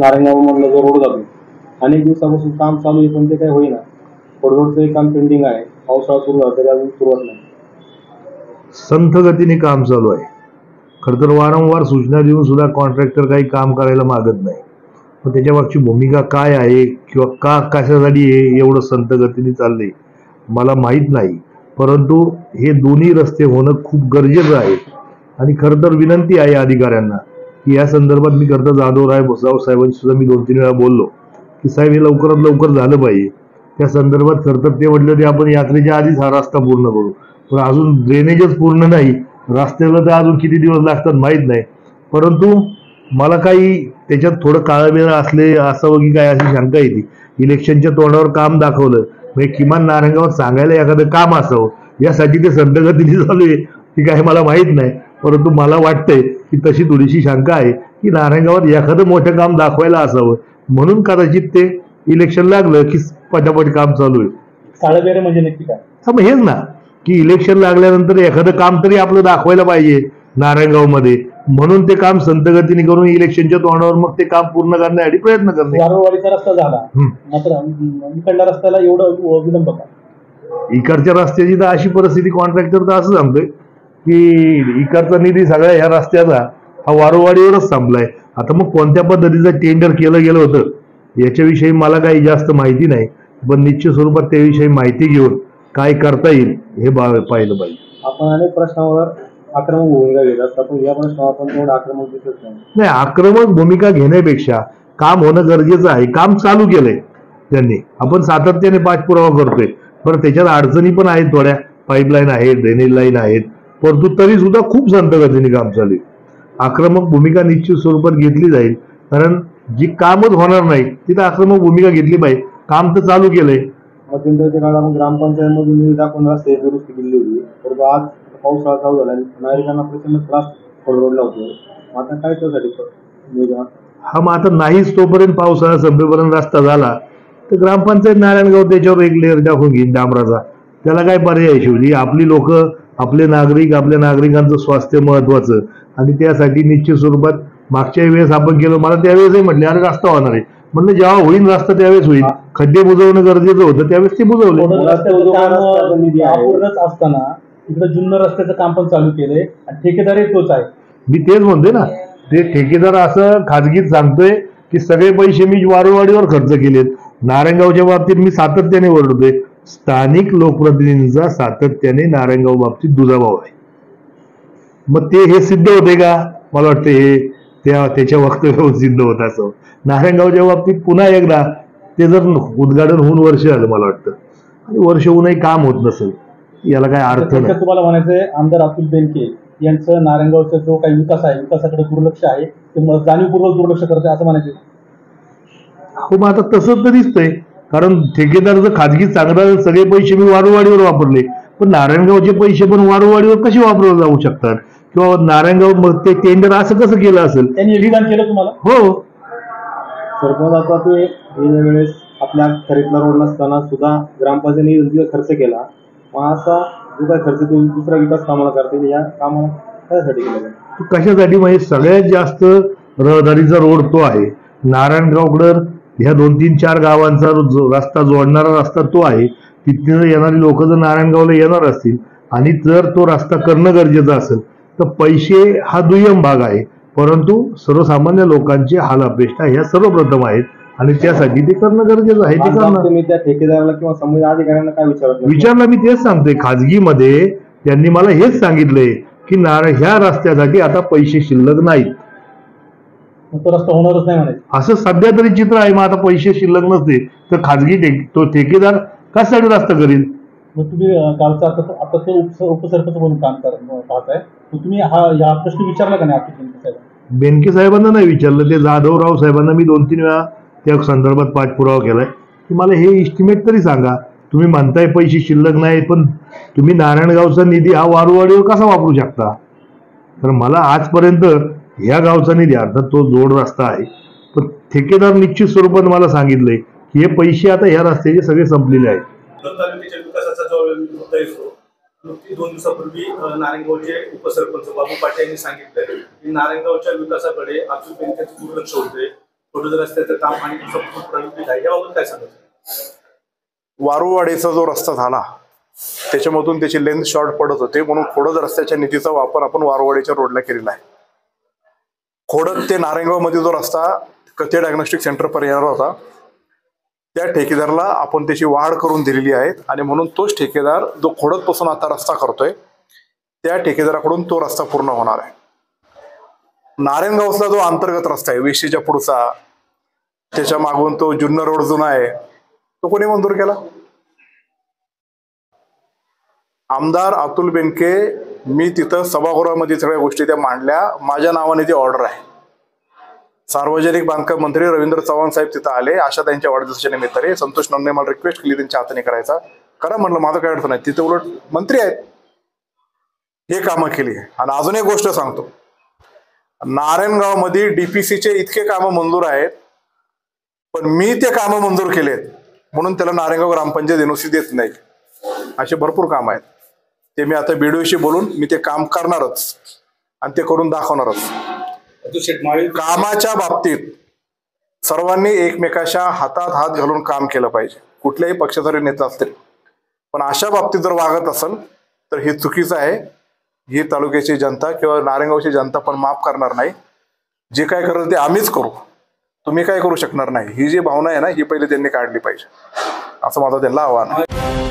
नारायणगाव मधला जो रोड जातो अनेक दिवसापासून काम चालू आहे पण ते काही होईना. रोडचं काम पेंडिंग आहे. पावसाळा सुरू झाला तरी अजून सुरुवात नाही. संथ गतीने काम चालू आहे. खरं तर वारंवार सूचना देऊन सुद्धा कॉन्ट्रॅक्टर काही काम करायला मागत नाही. पण त्याच्या मागची भूमिका काय आहे किंवा का कशासाठी हे एवढं संथ गतीने चाललंय मला माहीत नाही. परंतु हे दोन्ही रस्ते होणं खूप गरजेचं आहे. आणि खरं तर विनंती आहे अधिकाऱ्यांना की या संदर्भात मी खरं तर जाधव साहेबांशी सुद्धा मी 2-3 वेळा बोललो की साहेब हे लवकरात लवकर झालं पाहिजे. त्या संदर्भात खरं तर ते म्हटलं की आपण यात्रेच्या आधीच हा रस्ता पूर्ण करू. पण अजून ड्रेनेजच पूर्ण नाही, रस्त्याला तर अजून किती दिवस लागतात माहीत नाही. परंतु मला काही त्याच्यात थोडं काळबेळ असावं की काय अशी शंका येते. इलेक्शनच्या तोंडावर काम दाखवलं म्हणजे किमान नारायणगावात सांगायला एखादं काम असावं यासाठी ते संथ गतीने चालू आहे की काय मला माहीत नाही. परंतु मला वाटतंय की तशी थोडीशी शंका आहे की नारायणगावात एखादं मोठं काम दाखवायला असावं म्हणून कदाचित ते इलेक्शन लागलं की पटापट काम चालू आहे. काळबेर म्हणजे नक्की काय? मग हेच ना की इलेक्शन लागल्यानंतर एखादं काम तरी आपलं दाखवायला पाहिजे नारायणगाव मध्ये, म्हणून ते काम संथ गतीने करून इलेक्शनच्या तोंडावर मग ते काम पूर्ण करण्यासाठी प्रयत्न करणे. वारवाडीचा रस्ता झाला मात्र इकडल्या रस्त्याला एवढं विलंब का? इकडच्या रस्त्याची तर अशी परिस्थिती कॉन्ट्रॅक्टर तर असं सांगतोय की इकडचा निधी सगळ्या ह्या रस्त्याचा हा वारवाडीवरच संपलाय. आता मग कोणत्या पद्धतीचं टेंडर केलं गेलं होतं याच्याविषयी मला काही जास्त माहिती नाही. पण निश्चित स्वरूपात त्याविषयी माहिती घेऊन काय करता येईल हे पाहिलं पाहिजे. आपण अनेक प्रश्नावर आक्रमक भूमिका घेत असतात पण या प्रश्नावर आपण तेवढं आक्रमक दिसत नाही. आक्रमक भूमिका घेण्यापेक्षा काम होणं गरजेचं आहे. काम चालू केलंय त्यांनी, आपण सातत्याने पाठपुरावा करतोय. बरं त्याच्यात अडचणी पण आहेत, थोड्या पाईपलाईन आहेत, ड्रेनेज लाईन आहेत, परंतु तरी सुद्धा खूप संथ गतीने काम चालू आहे. आक्रमक भूमिका निश्चित स्वरूपात घेतली जाईल कारण जी कामच होणार नाही तिथं आक्रमक भूमिका घेतली पाहिजे. काम तर चालू केलंय. मध्यंतरीच्या काळात आपण ग्रामपंचायतमधून निधी दाखवून रस्ते दुरुस्ती केली होती. परंतु आज पावसाळा चालू झाला नागरिकांना प्रचंड त्रास रोडला होतो. आता काय त्यासाठी हा मग आता नाहीच तोपर्यंत पावसाळा संपेपर्यंत रस्ता झाला तर ग्रामपंचायत नारायणगाव त्याच्यावर एक लेअर टाकून घेईन डांबराचा. त्याला काय पर्याय शेवटी आपली लोक आपले नागरिक आपल्या नागरिकांचं स्वास्थ्य महत्वाचं आणि त्यासाठी निश्चित स्वरूपात मागच्या वेळेस आपण केलं. मला त्यावेळेसही म्हटले अरे रस्ता होणार आहे म्हणलं जेव्हा होईल रस्ता त्यावेळेस होईल. खड्डे बुजवणं गरजेचं होतं त्यावेळेस ते बुजवले. अपूर्णच असताना इकडे जुन्नर रस्त्याचं काम पण चालू केलंय आणि ठेकेदारही तोच आहे. मी तेच म्हणतोय ना, ते ठेकेदार असं खाजगीत सांगतोय की सगळे पैसे मी वारवाडीवर खर्च केलेत. नारायणगावच्या बाबतीत मी सातत्याने ओरडतोय. स्थानिक लोकप्रतिनिधींचा सातत्याने नारायणगाव बाबतीत दुजाभाव आहे. मग ते हे सिद्ध होते का? मला वाटतं हे त्याच्या वक्तव्यावर सिद्ध होत असं. नारायणगावच्या बाबतीत पुन्हा एकदा ते जर उद्घाटन होऊन वर्ष झालं मला वाटतं आणि वर्ष होऊनही काम होत नसेल याला काय अर्थ नाही. तुम्हाला म्हणायचंय आमदार अतुल बेनके यांचं नारायणगावचा जो काही विकास आहे विकासाकडे दुर्लक्ष आहे ते जाणीवपूर्वक दुर्लक्ष करते असं म्हणायचं. हो मग आता तसंच तर दिसतंय कारण ठेकेदार जर खाजगी चांगला सगळे पैसे मी वारवाडीवर वापरले पण नारायणगावचे पैसे पण वारवाडीवर कसे वापरले जाऊ शकतात किंवा नारायणगाव मग ते टेंडर असं कसं केलं असेल? त्यांनी विधान केलं तुम्हाला? हो. सरपंच आता ते गेल्या वेळेस आपल्या खरीपला रोड नसताना सुद्धा ग्रामपंचायतीने खर्च केला. मग असा जो काय खर्च तो दुसरा विकास कामाला करते या कामाला कशासाठी केला? कशासाठी म्हणजे सगळ्यात जास्त रहदारीचा रोड तो आहे. नारायणगावकडं ह्या 2-3-4 गावांचा रस्ता जोडणारा रस्ता तो आहे. तिथनं येणारी लोक जर नारायणगावला येणार असतील आणि जर तो रस्ता करणं गरजेचं असेल तर पैसे हा दुय्यम भाग आहे. परंतु सर्वसामान्य लोकांचे हाल अपेक्षा ह्या सर्वप्रथम आहेत आणि त्यासाठी ते करणं गरजेचं आहे. ते करणं. तुम्ही त्या ठेकेदाराला किंवा संबंधित अधिकाऱ्यांना काय विचारलं? मी तेच सांगतोय. खाजगीमध्ये त्यांनी मला हेच सांगितलंय की ह्या रस्त्यासाठी आता पैसे शिल्लक नाहीत. तो रस्ता होणारच नाही म्हणायचं असं सध्या तरी चित्र आहे. मग आता पैसे शिल्लक नसते तर खाजगी तो ठेकेदार कशासाठी रस्ता करील? मग तुम्ही कालचा आता तो उपसरपंच म्हणून काम पाहताय तुम्ही हा प्रश्न विचारला का नाही? बेनके साहेबांना नाही विचारलं. ते जाधवराव साहेबांना मी 2-3 वेळा त्या संदर्भात पाठपुरावा केलाय की मला हे इस्टिमेट तरी सांगा. तुम्ही म्हणताय पैसे शिल्लक नाही पण तुम्ही नारायणगावचा निधी हा वारवाडीवर कसा वापरू शकता? तर मला आजपर्यंत ह्या गावचा निधी अर्थात तो जोड रस्ता आहे पण ठेकेदार निश्चित स्वरूपात मला सांगितलंय की हे पैसे आता ह्या रस्त्याचे सगळे संपलेले आहेत. विकासाचा जो मुद्दा येतो 2 दिवसापूर्वी नारायणगावचे उपसरपंच बाबू पाटील यांनी सांगितलं की नारायणगावच्या विकासाकडे अतुल बेनकेचं दुर्लक्ष होते. खोडद रस्त्याचं काम आणि संपूर्ण प्रलंबित आहे, याबाबत काय सांगायचं? वारूवाडीचा जो रस्ता झाला त्याच्यामधून त्याची लेंथ शॉर्ट पडत होते, म्हणून खोडद रस्त्याच्या निधीचा वापर आपण वारूवाडीच्या रोडला केलेला आहे. खोडद ते नारायणगाव मध्ये जो रस्ता कथे डायग्नोस्टिक सेंटर पर्यंत येणार होता, त्या ठेकेदाराला आपण त्याची वाढ करून दिलेली आहे आणि म्हणून तोच ठेकेदार जो खोडद पासून आता रस्ता करतोय त्या ठेकेदाराकडून तो रस्ता पूर्ण होणार आहे. नारायणगावचा जो अंतर्गत रस्ता आहे 20च्या पुढचा, त्याच्या मागून तो जुन्नर रोड जुना आहे, तो कोणी मंजूर केला? आमदार अतुल बेनके, मी तिथं सभागृहामध्ये सगळ्या गोष्टी त्या मांडल्या, माझ्या नावाने ती ऑर्डर आहे. सार्वजनिक बांधकाम मंत्री रवींद्र चव्हाण साहेब तिथं आले, अशा त्यांच्या वाढदिवसाच्या निमित्ताने संतोष नंदने मला रिक्वेस्ट केली त्यांच्या हाताने करायचा, करा म्हटलं, माझं काय अडचण नाही. तिथं उलट मंत्री आहेत, हे कामं केली. आणि अजून एक गोष्ट सांगतो, नारायणगाव मध्ये डीपीसीचे इतके कामं मंजूर आहेत, पण मी ते कामं मंजूर केलेत म्हणून त्याला नारायणगाव ग्रामपंचायत एनओसी देत नाही. असे भरपूर काम आहेत, ते मी आता बीडीओशी बोलून मी ते काम करणारच आणि ते करून दाखवणारच. कामाच्या बाबतीत सर्वांनी एकमेकाच्या हातात हात घालून काम केलं पाहिजे, कुठल्याही पक्षाचा नेता असतील, पण अशा बाबतीत जर वागत असेल तर हे चुकीचं आहे. ही तालुक्याची जनता किंवा नारायणगावची जनता पण माफ करणार नाही. जे काय करेल ते आम्हीच करू, तुम्ही काय करू शकणार नाही. ही जी भावना आहे ना, ही पहिले त्यांनी काढली पाहिजे, असं माझं त्यांना आव्हान आहे.